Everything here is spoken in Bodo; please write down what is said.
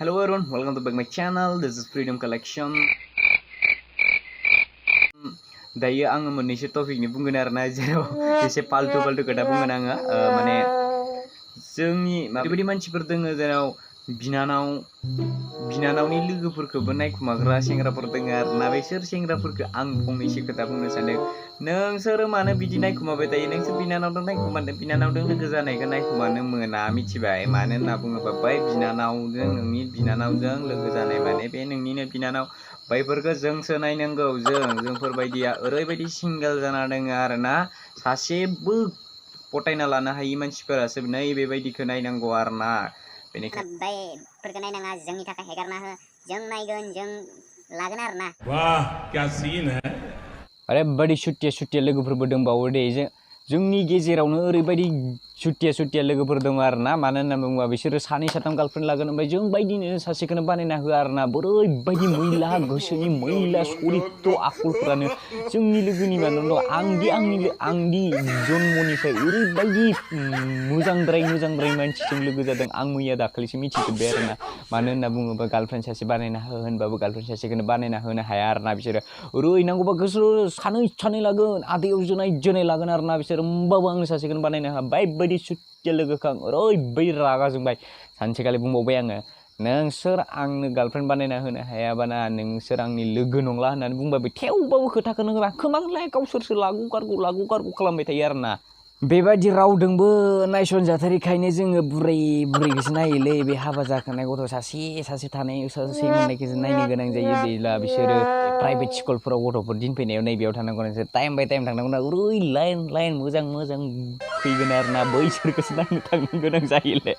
Hello everyone, welcome to back my channel. This is Pridwm collection. Dayo ang monisyo topic ni bukan arna jero. Ise paltu kada bukan anga. Mane जोंनि माबायदि मानसिफोर दोङो जेराव बिनानावनि लोगोफोरखौबो नायखुमाग्रा सेंग्राफोर दोङो आरोना बैसोर सेंग्राफोरखौ आं फंनैसो खोथा बुंनो सानदों। नोंसोरो मानो बिदि नायखुमाबाय थायो? नोंसोर बिनानावजों नायखुमादों, बिनानावजों लोगो जानायखौ नायखुमानो मोना, मिथिबाय? मानो होनना बुङोबा बै बिनानावजों नोंनि बिनानावजों लोगो जानाय माने बे नोंनिनो बिनानाव। बैफोरखौ जोंसो नायनांगौ। जोंफोरबायदिया ओरैबायदि सिंगेल जाना दोङो आरोना सासेबो पटायना लानो हायि मानसिफोरासो नै बेबायदिखौ नायनांगौ आरोना। बेनिखायनो बैफोरखौ नायनाङा, जोंनि थाखाय हेगारना हो, जों नायगोन, जों लागोन आरोना। वाह क्या सीन है। ओरैबायदि सुटिया लोगोफोरबो दंबावो दे। जोंनि गेजेरावनो ओरैबायदि सुटिया लोगोफोर दङ आरोना। मानो होनना बुङोबा बिसोरो सानै साथाम गार्लफ्रेन्ड लागोन, ओमफ्राय जों बायदिनो सासेखौनो बानायना होआ आरोना। ओरैबायदि मैला गोसोनि मैला सरित्र आखलफोरानो जोंनि लोगोनि मानाव आंदि जन्मनिफ्राय ओरैबायदि मोजांद्राय मानसिजों लोगो जादों। आं मैया दाखालिसो मिथिजोब्बाय आरोना। मानो होनना बुङोबा गार्लफ्रेन्ड सासे बानायना हो होनबाबो गार्लफ्रेन्ड सासेखौनो बानायना होनो हाया आरोना। बिसोरो ओरै नांगौबा गोसो सानै लागोन, आदैयाव जोनाय लागोन आरोना। बिसोर होमबाबो आंनो सासेखौनो बानायनो हाया। बायबायदि सुटिया लोगोखौ आं ओरैबायदि रागा जोंबाय। सानसेखालि बुंबावबाय आङो, नोंसोर आंनो गार्लफ्रेन्ड बानायना होनो हायाबाना नोंसोर आंनि लोगो नंला होननानै बुंबाय। थेवबाबो खोथाखौनो होआ। खोमांलाय गावसोरसो लागु गारगु खालामबाय थायो आरोना। बेबायदि रावदोंबो नायसनजाथारिखायनो जोङो बुरैखौसो नायोलै। बे हाबा जाखानाय गथ' सासे थानाय सासे मोननायखौसो नायनो गोनां जायो। जेब्ला बिसोरो प्राइभेट स्कुलफोराव गथ'फोर दिनफैनायाव नैबेयाव थानांगौ, नोंसोर टाइम बाय टाइम थांनांगौ ना। ओरै लाइन मोजां फैगोन आरोना। बैसोरखौसो नायनो थांनो गोनां जायोलै।